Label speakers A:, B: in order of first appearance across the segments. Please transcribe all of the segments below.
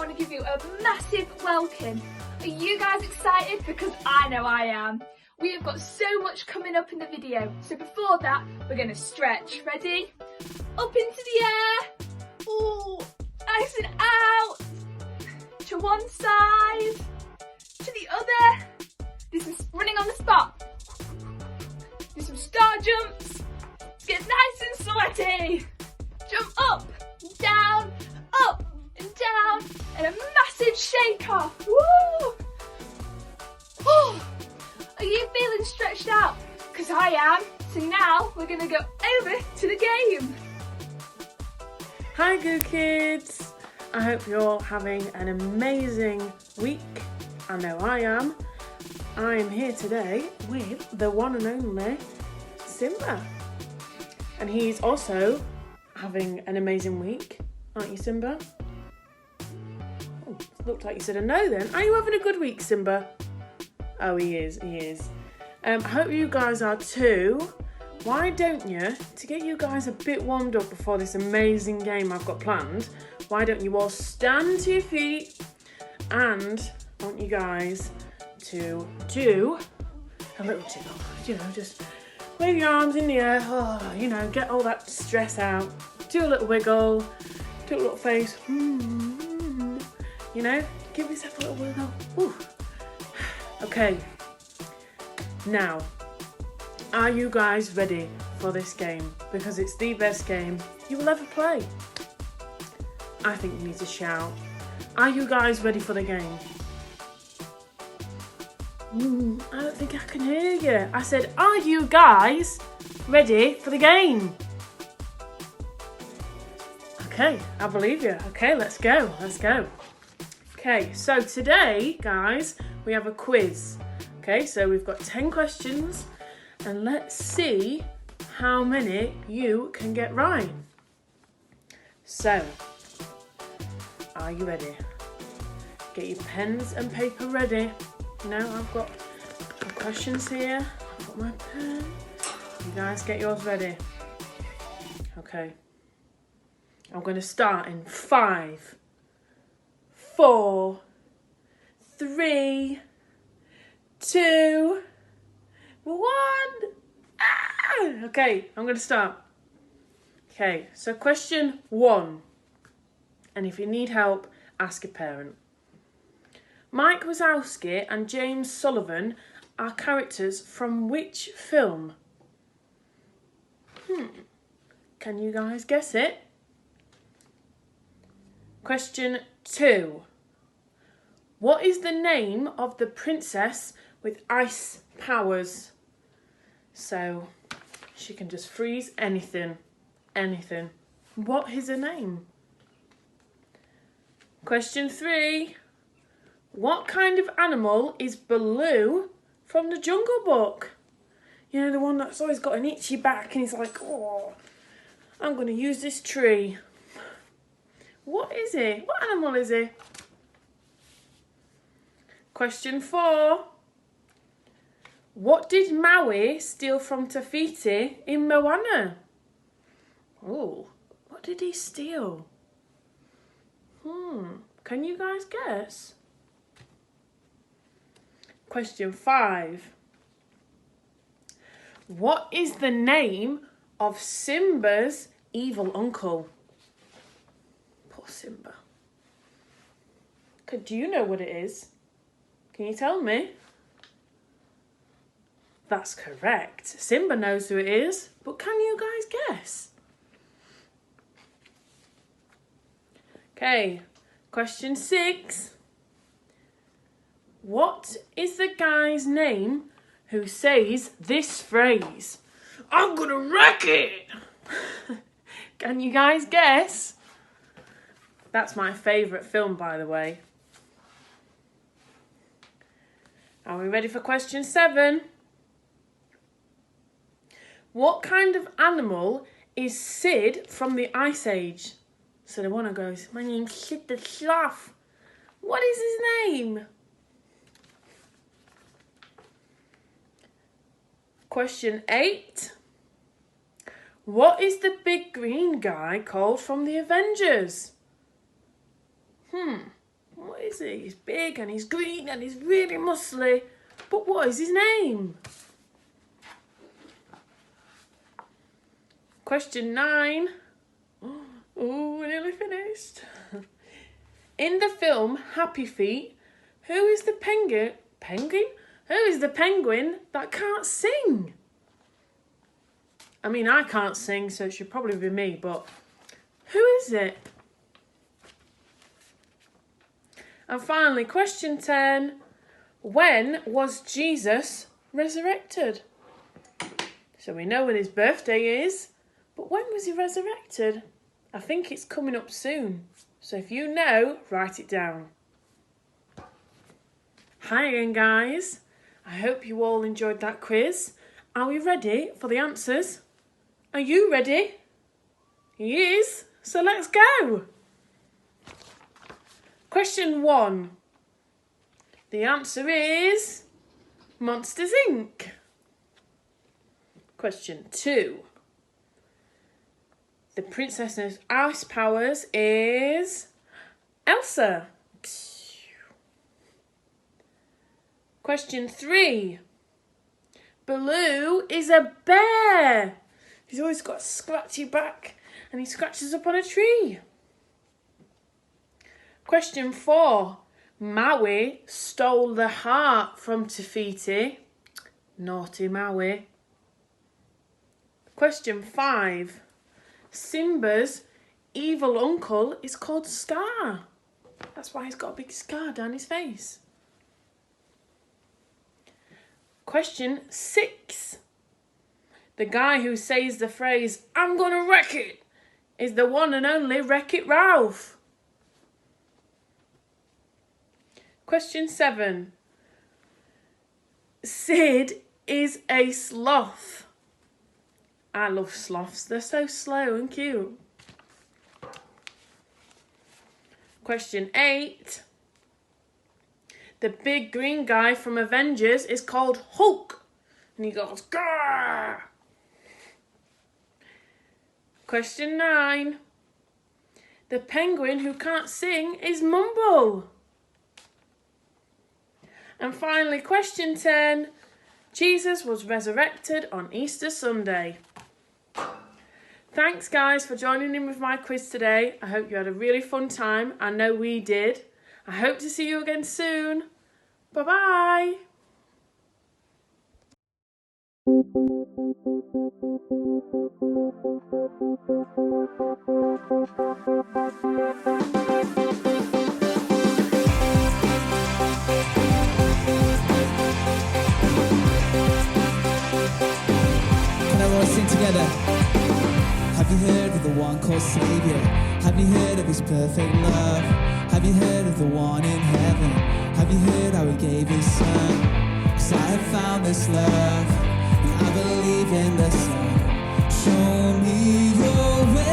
A: want to give you a massive welcome. Are you guys excited? Because I know I am. We have got so much coming up in the video. So before that, we're going to stretch. Ready? Up into the air. Ooh, nice and out. To one side. To the other. Do some running on the spot. Do some star jumps. Get nice and sweaty. Jump up, down, up and down, and a massive shake off. Woo! Oh, are you feeling stretched out? Because I am. So now we're going to go over to the game.
B: Hi GOO Kids! I hope you're having an amazing week. I know I am. I am here today with the one and only Simba. And he's also having an amazing week, aren't you, Simba? Oh, looked like you said a no then. Are you having a good week, Simba? Oh, he is. I hope you guys are too. Why don't you, to get you guys a bit warmed up before this amazing game I've got planned, why don't you all stand to your feet and I want you guys to do a little tickle, just wave your arms in the air, get all that stress out, do a little wiggle, do a little face, give yourself a little wiggle. Ooh. Okay, now, are you guys ready for this game? Because it's the best game you will ever play. I think you need to shout. Are you guys ready for the game? I don't think I can hear you. I said, are you guys ready for the game? Okay, I believe you. Okay, let's go. Okay, so today, guys, we have a quiz. Okay, so we've got 10 questions and let's see how many you can get right. So, are you ready? Get your pens and paper ready. I've got my questions here. I've got my pen. You guys get yours ready. Okay. I'm going to start in 5, 4, 3, 2, 1. Okay, I'm going to start. Okay, so question 1. And if you need help, ask a parent. Mike Wazowski and James Sullivan are characters from which film? Can you guys guess it? Question 2. What is the name of the princess with ice powers? So she can just freeze anything. What is her name? Question 3. What kind of animal is Baloo from the Jungle Book? The one that's always got an itchy back and he's like, oh, I'm going to use this tree. What is he? What animal is he? Question 4. What did Maui steal from Tafiti in Moana? Oh, what did he steal? Can you guys guess? Question 5. What is the name of Simba's evil uncle? Poor Simba. Do you know what it is? Can you tell me? That's correct. Simba knows who it is, but can you guys guess? Okay, question 6. What is the guy's name who says this phrase? I'm gonna wreck it! Can you guys guess? That's my favourite film, by the way. Are we ready for question 7? What kind of animal is Sid from the Ice Age? So the one who goes, my name's Sid the Sloth. What is his name? Question 8. What is the big green guy called from the Avengers? is he? He's big and he's green and he's really muscly. But what is his name? Question 9. Oh, we're nearly finished. In the film Happy Feet, who is the penguin? Who is the penguin that can't sing? I mean, I can't sing, so it should probably be me, but who is it? And finally, question 10. When was Jesus resurrected? So we know when his birthday is, but when was he resurrected? I think it's coming up soon. So if you know, write it down. Hi again, guys. I hope you all enjoyed that quiz. Are we ready for the answers? Are you ready? He is. So let's go. Question 1. The answer is Monsters Inc. Question 2. The Princess's Ice Powers is Elsa. Question 3. Baloo is a bear. He's always got a scratchy back and he scratches up on a tree. Question 4. Maui stole the heart from Te Fiti. Naughty Maui. Question 5. Simba's evil uncle is called Scar. That's why he's got a big scar down his face. Question 6. The guy who says the phrase, "I'm gonna wreck it," is the one and only Wreck-It Ralph. Question 7. Sid is a sloth. I love sloths. They're so slow and cute. Question 8. The big green guy from Avengers is called Hulk. And he goes, "Grrr!" Question 9. The penguin who can't sing is Mumble. And finally, question 10. Jesus was resurrected on Easter Sunday. Thanks, guys, for joining in with my quiz today. I hope you had a really fun time. I know we did. I hope to see you again soon. Bye-bye.
C: Can everyone sing together? Have you heard of the one called Savior? Have you heard of his perfect love? Have you heard of the one in heaven? Have you heard how he gave his son? 'Cause I have found this love, and I believe in the Son. Show me your way.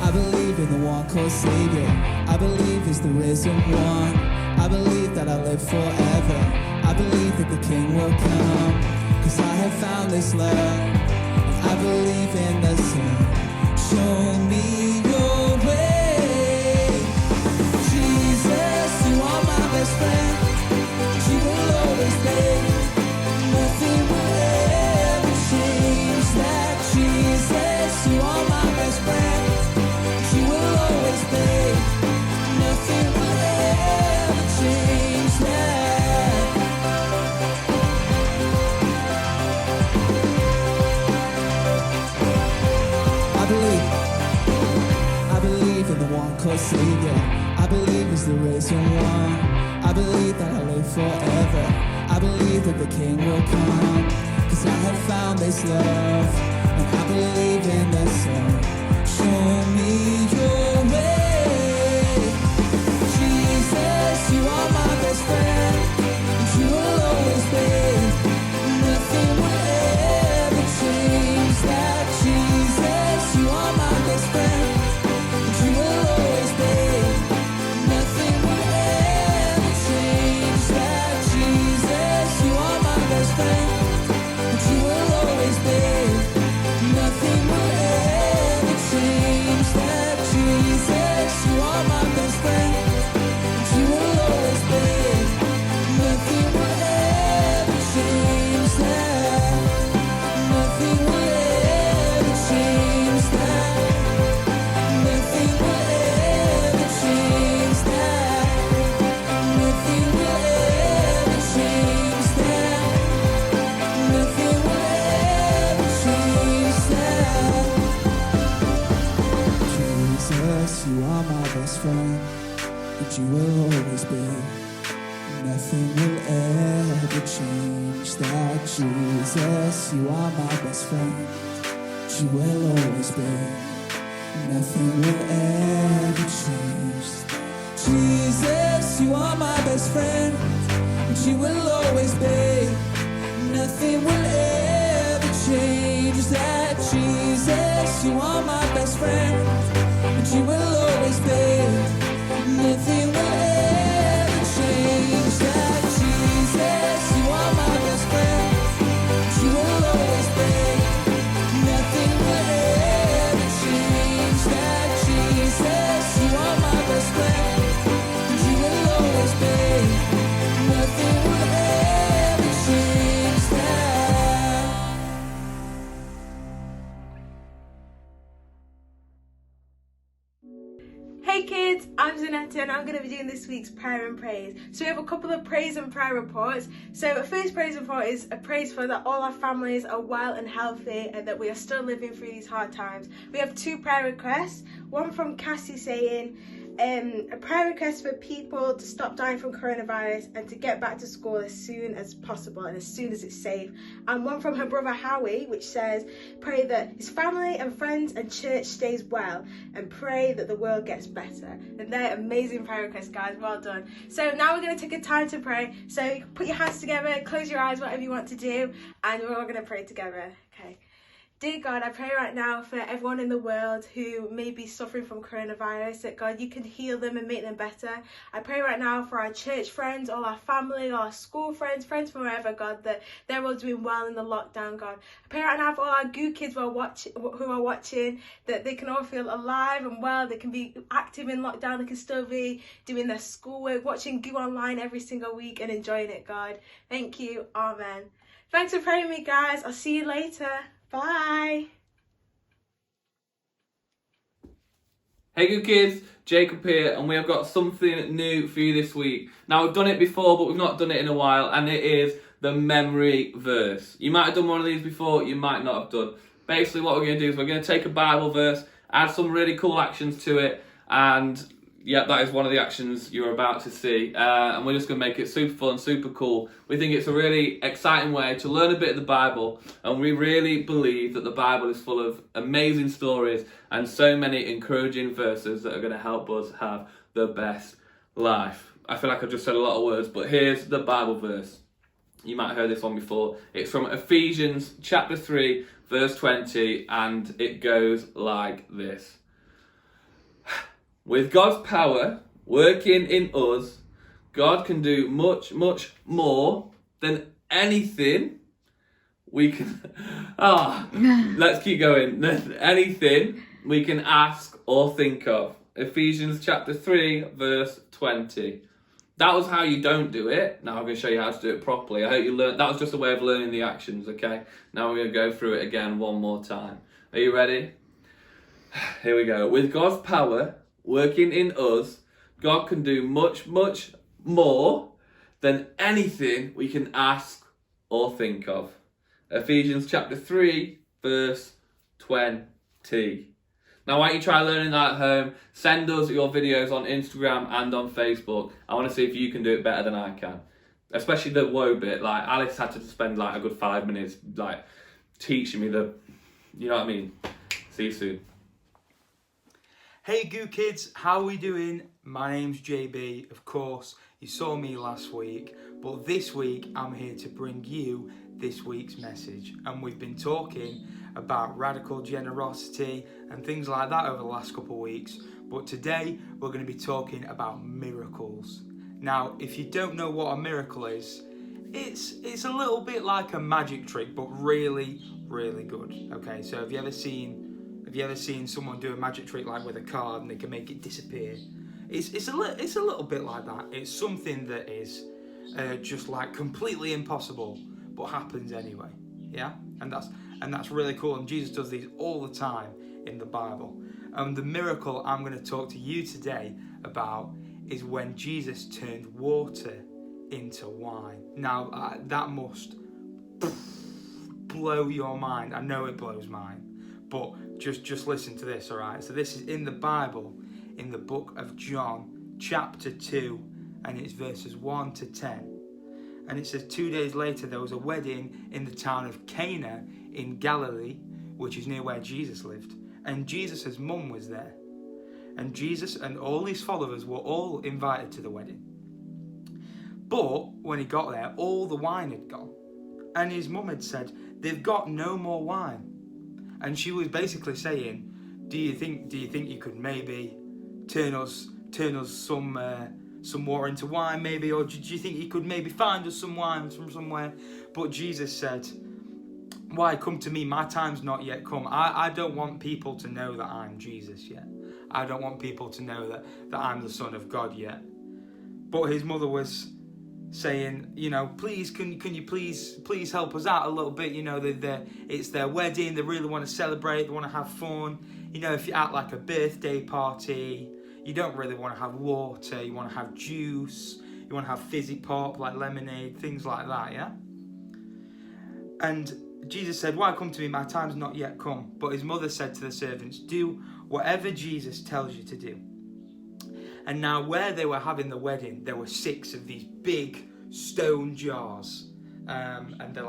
C: I believe in the one called Savior. I believe he's the risen one. I believe that I'll live forever. I believe that the King will come. 'Cause I have found this love, and I believe in the Son. Show me your way. Jesus, you are my best friend. You will always be. Nothing will ever change that. Jesus, you are my best friend. You will always be. Nothing will ever change that. I believe in the one called Savior. I believe he's the risen one. I believe that I'll live forever. I believe that the King will come. 'Cause I have found this love, and I believe in the Son. Show me your way. Jesus, you are my best friend. You will always be. Nothing will ever change that. Jesus, you are my best friend. You will always be. Nothing will ever change that. Jesus, you are my best friend. friend, and you will always be. Nothing will ever change that. Jesus, you are my best friend, and you will always be. Nothing will ever change that. Nothing will ever change that. Nothing will ever change that. Nothing will ever change that. Nothing will ever change that. Jesus, you are my best friend, and you will always be. Nothing will ever change that. Jesus, you are my best friend, and you will always be. Nothing will ever change. Jesus, you are my best friend, and you will always be. Nothing will ever change that. Jesus, you are my best friend, and you will always be. Nothing will ever change that. Jesus, you are my best friend, and you will always be. Nothing will ever change that. Jesus, you are my best friend, and you will always be. Nothing will ever change that.
B: Hey kids, I'm Zanetta and I'm going to be doing this week's prayer and praise. So we have a couple of praise and prayer reports. So the first praise report is a praise for that all our families are well and healthy and that we are still living through these hard times. We have two prayer requests. One from Cassie saying, a prayer request for people to stop dying from coronavirus and to get back to school as soon as possible and as soon as it's safe. And one from her brother Howie, which says, pray that his family and friends and church stays well and pray that the world gets better. And they're amazing prayer requests, guys. Well done. So now we're going to take a time to pray. So you can put your hands together, close your eyes, whatever you want to do, and we're all going to pray together. Okay. Dear God, I pray right now for everyone in the world who may be suffering from coronavirus, that God, you can heal them and make them better. I pray right now for our church friends, all our family, all our school friends, friends from wherever, God, that they're all doing well in the lockdown, God. I pray right now for all our GOO kids who are watching, that they can all feel alive and well, they can be active in lockdown, they can still be doing their schoolwork, watching GOO Online every single week and enjoying it, God. Thank you. Amen. Thanks for praying with me, guys. I'll see you later. Bye.
D: Hey good kids, Jacob here, and we have got something new for you this week. Now we've done it before, but we've not done it in a while, and it is the memory verse. You might have done one of these before, you might not have done. Basically what we're going to do is we're going to take a Bible verse, add some really cool actions to it, and yeah, that is one of the actions you're about to see. And we're just going to make it super fun, super cool. We think it's a really exciting way to learn a bit of the Bible, and we really believe that the Bible is full of amazing stories and so many encouraging verses that are going to help us have the best life. I feel like I've just said a lot of words, but here's the Bible verse. You might have heard this one before. It's from Ephesians chapter 3, verse 20, and it goes like this. With God's power working in us, God can do much, much more than anything we can... let's keep going. Anything we can ask or think of. Ephesians chapter 3, verse 20. That was how you don't do it. Now I'm going to show you how to do it properly. I hope you learned. That was just a way of learning the actions, okay? Now we're going to go through it again one more time. Are you ready? Here we go. With God's power working in us, God can do much, much more than anything we can ask or think of. Ephesians chapter 3, verse 20. Now, why don't you try learning that at home? Send us your videos on Instagram and on Facebook. I want to see if you can do it better than I can. Especially the woe bit. Like, Alice had to spend like a good 5 minutes like teaching me the, you know what I mean? See you soon.
E: Hey GOO kids, how are we doing? My name's JB, of course, you saw me last week, but this week I'm here to bring you this week's message. And we've been talking about radical generosity and things like that over the last couple of weeks, but today we're going to be talking about miracles. Now, if you don't know what a miracle is, it's a little bit like a magic trick, but really, really good. Okay, so have you ever seen someone do a magic trick like with a card and they can make it disappear? It's a little bit like that. It's something that is just like completely impossible, but happens anyway. Yeah, and that's really cool. And Jesus does these all the time in the Bible. The miracle I'm going to talk to you today about is when Jesus turned water into wine. Now that must blow your mind. I know it blows mine, but just listen to this. All right. So this is in the Bible, in the book of John, chapter 2, and it's verses 1 to 10. And it says, 2 days later, there was a wedding in the town of Cana in Galilee, which is near where Jesus lived. And Jesus' mum was there. And Jesus and all his followers were all invited to the wedding. But when he got there, all the wine had gone. And his mum had said, they've got no more wine. And she was basically saying, do you think you could maybe turn us some water into wine maybe, or do you think you could maybe find us some wine from somewhere? But Jesus said, why, come to me, my time's not yet come. I don't want people to know that I'm Jesus yet. I don't want people to know that I'm the Son of God yet. But his mother was saying, please, can you please help us out a little bit? It's their wedding, they really want to celebrate, they want to have fun. If you're at like a birthday party, you don't really want to have water, you want to have juice, you want to have fizzy pop like lemonade, things like that, yeah? And Jesus said, why come to me, my time's not yet come. But his mother said to the servants, do whatever Jesus tells you to do. And now where they were having the wedding, there were 6 of these big stone jars. And they're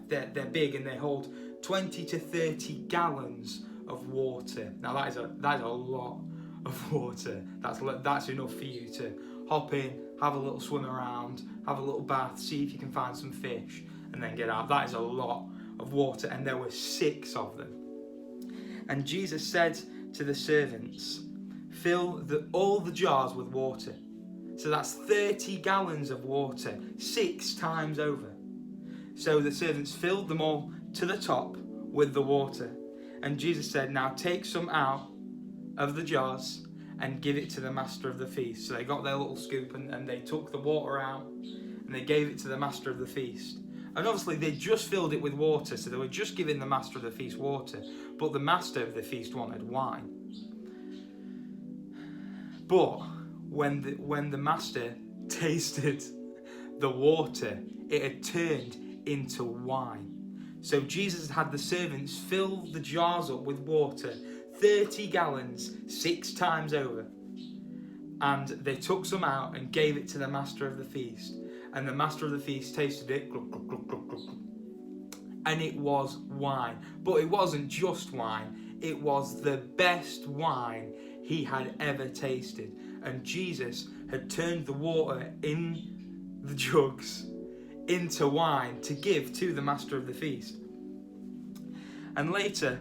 E: they're big, and they hold 20 to 30 gallons of water. Now that is a lot of water. That's enough for you to hop in, have a little swim around, have a little bath, see if you can find some fish, and then get out. That is a lot of water, and there were 6 of them. And Jesus said to the servants, fill all the jars with water. So that's 30 gallons of water, 6 times over. So the servants filled them all to the top with the water. And Jesus said, now take some out of the jars and give it to the master of the feast. So they got their little scoop and they took the water out and they gave it to the master of the feast. And obviously they just filled it with water, so they were just giving the master of the feast water, but the master of the feast wanted wine. But when the master tasted the water, it had turned into wine. So Jesus had the servants fill the jars up with water, 30 gallons, 6 times over. And they took some out and gave it to the master of the feast. And the master of the feast tasted it, and it was wine. But it wasn't just wine, it was the best wine he had ever tasted. And Jesus had turned the water in the jugs into wine to give to the master of the feast. And later,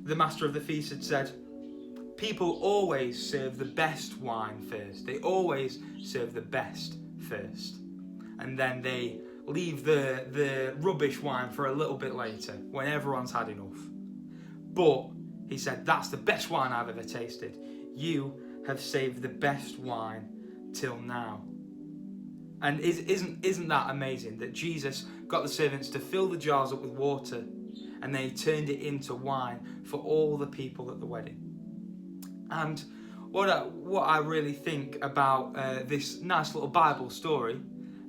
E: the master of the feast had said, people always serve the best wine first. They always serve the best first. And then they leave the rubbish wine for a little bit later, when everyone's had enough. But he said, that's the best wine I've ever tasted. You have saved the best wine till now. And isn't that amazing that Jesus got the servants to fill the jars up with water, and they turned it into wine for all the people at the wedding. And what I really think about this nice little Bible story,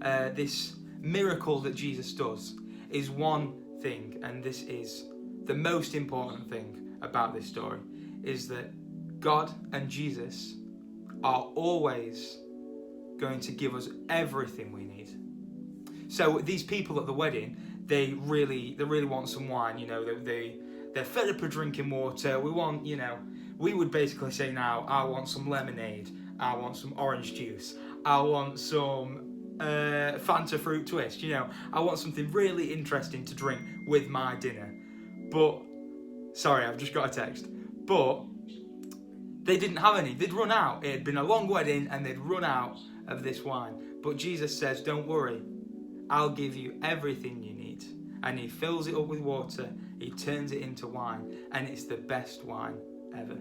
E: this miracle that Jesus does, is one thing, and this is the most important thing about this story, is that God and Jesus are always going to give us everything we need. So these people at the wedding, they really want some wine. They're fed up of drinking water. We would basically say now, I want some lemonade, I want some orange juice, I want some Fanta fruit twist, I want something really interesting to drink with my dinner. But, sorry, I've just got a text. But they didn't have any. They'd run out. It had been a long wedding and they'd run out of this wine. But Jesus says, don't worry, I'll give you everything you need. And he fills it up with water, he turns it into wine, and it's the best wine ever.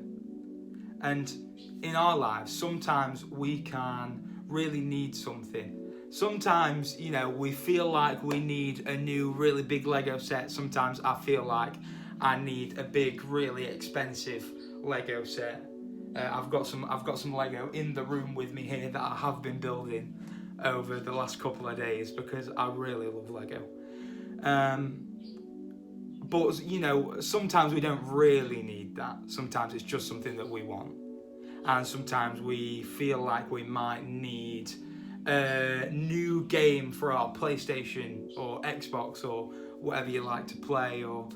E: And in our lives, sometimes we can really need something. Sometimes, we feel like we need a new, really big Lego set. Sometimes I feel like I need a big, really expensive Lego set. I've got some Lego in the room with me here that I have been building over the last couple of days because I really love Lego. But sometimes we don't really need that. Sometimes it's just something that we want. And sometimes we feel like we might need a new game for our PlayStation or Xbox or whatever you like to play, or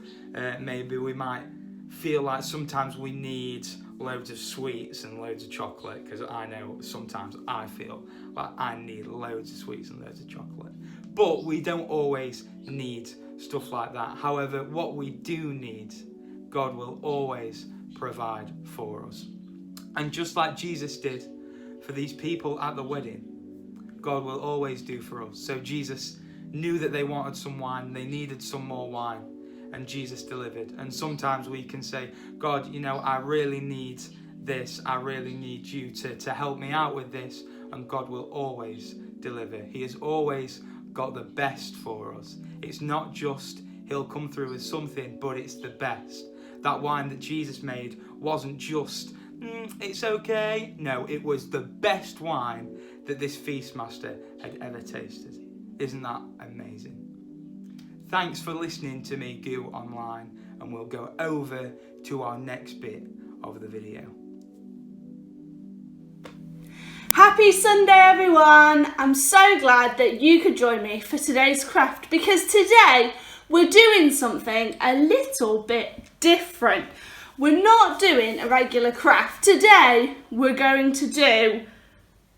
E: maybe we might feel like sometimes we need loads of sweets and loads of chocolate, because I know sometimes I feel like I need loads of sweets and loads of chocolate. But we don't always need stuff like that. However, what we do need, God will always provide for us. And just like Jesus did for these people at the wedding, God will always do for us. So Jesus knew that they wanted some wine, they needed some more wine, and Jesus delivered. And sometimes we can say, God, I really need this, I really need you to help me out with this, and God will always deliver. He has always got the best for us. It's not just he'll come through with something, but it's the best. That wine that Jesus made wasn't just it's okay. No, it was the best wine that this feastmaster had ever tasted. Isn't that amazing? Thanks for listening to me, GOO Online, and we'll go over to our next bit of the video.
B: Happy Sunday, everyone! I'm so glad that you could join me for today's craft, because today we're doing something a little bit different. We're not doing a regular craft. Today we're going to do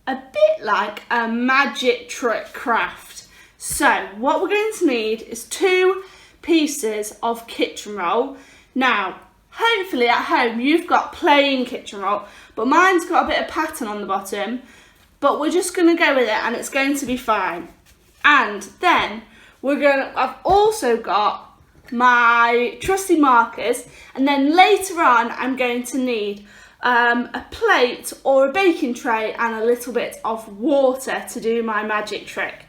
B: a bit like a magic trick craft. So what we're going to need is 2 pieces of kitchen roll. Now, hopefully at home you've got plain kitchen roll, but mine's got a bit of pattern on the bottom, but we're just going to go with it and it's going to be fine. And then I've also got my trusty markers, and then later on I'm going to need a plate or a baking tray and a little bit of water to do my magic trick.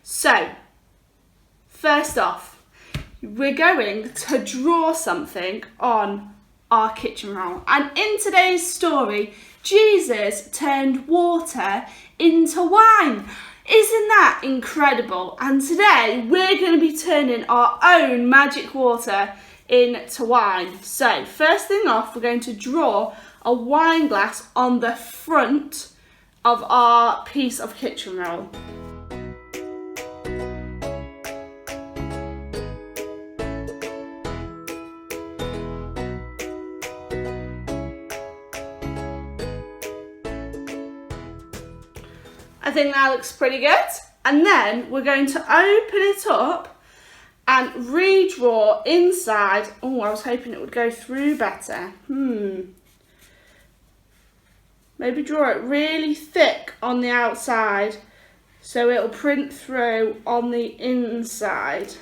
B: So first off, we're going to draw something on our kitchen roll, and in today's story Jesus turned water into wine. Isn't that incredible? And today we're going to be turning our own magic water into wine. So first thing off, we're going to draw a wine glass on the front of our piece of kitchen roll. I think that looks pretty good. And then we're going to open it up and redraw inside. Oh, I was hoping it would go through better. Maybe draw it really thick on the outside so it'll print through on the inside.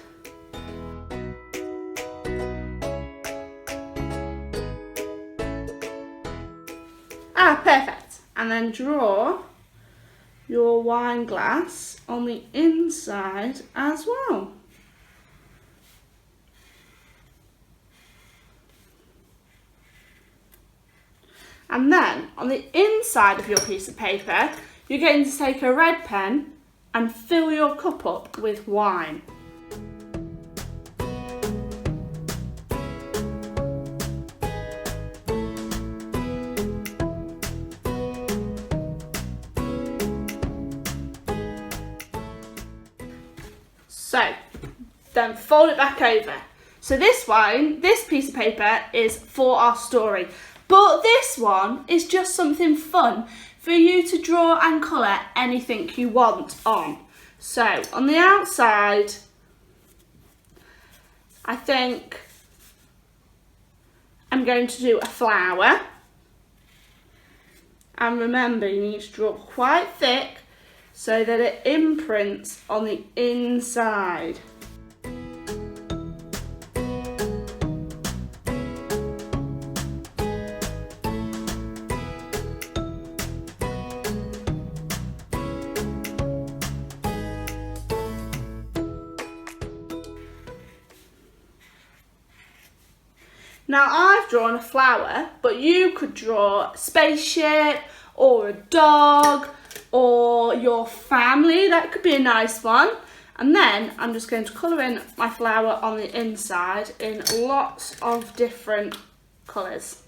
B: Perfect. And then draw your wine glass on the inside as well. And then on the inside of your piece of paper, you're going to take a red pen and fill your cup up with wine. So, then fold it back over. So this piece of paper is for our story, but this one is just something fun for you to draw and colour anything you want on. So on the outside, I think I'm going to do a flower. And remember, you need to draw quite thick so that it imprints on the inside. Now I've drawn a flower, but you could draw a spaceship or a dog or your family. That could be a nice one. And then I'm just going to colour in my flower on the inside in lots of different colours.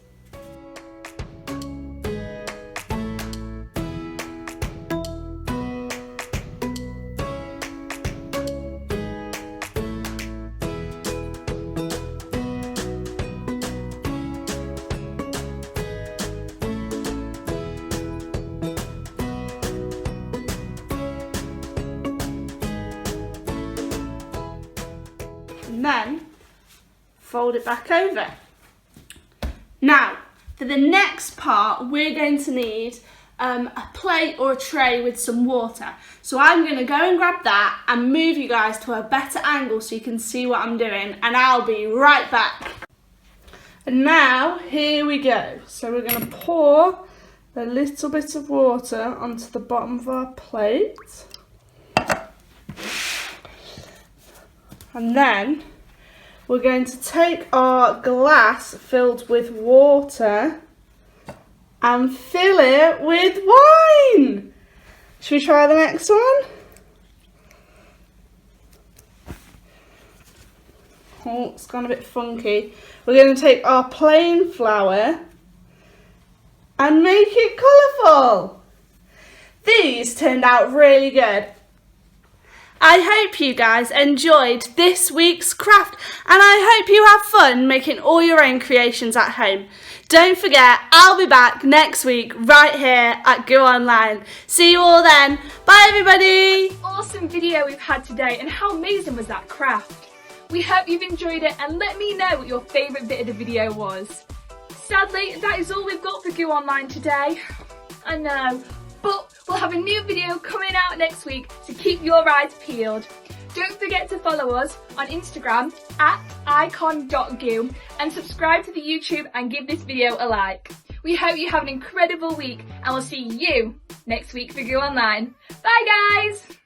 B: And then fold it back over. Now, for the next part, we're going to need a plate or a tray with some water. So I'm going to go and grab that and move you guys to a better angle so you can see what I'm doing, and I'll be right back. And now, here we go. So we're going to pour a little bit of water onto the bottom of our plate. And then we're going to take our glass filled with water and fill it with wine. Should we try the next one? Oh, it's gone a bit funky. We're going to take our plain flower and make it colourful. These turned out really good. I hope you guys enjoyed this week's craft, and I hope you have fun making all your own creations at home. Don't forget, I'll be back next week right here at GOO Online. See you all then. Bye everybody.
A: Awesome video we've had today, and how amazing was that craft? We hope you've enjoyed it, and let me know what your favourite bit of the video was. Sadly, that is all we've got for GOO Online today. I know, but we'll have a new video coming out next week, so keep your eyes peeled. Don't forget to follow us on Instagram at icon.goo and subscribe to the YouTube and give this video a like. We hope you have an incredible week, and we'll see you next week for GOO Online. Bye guys!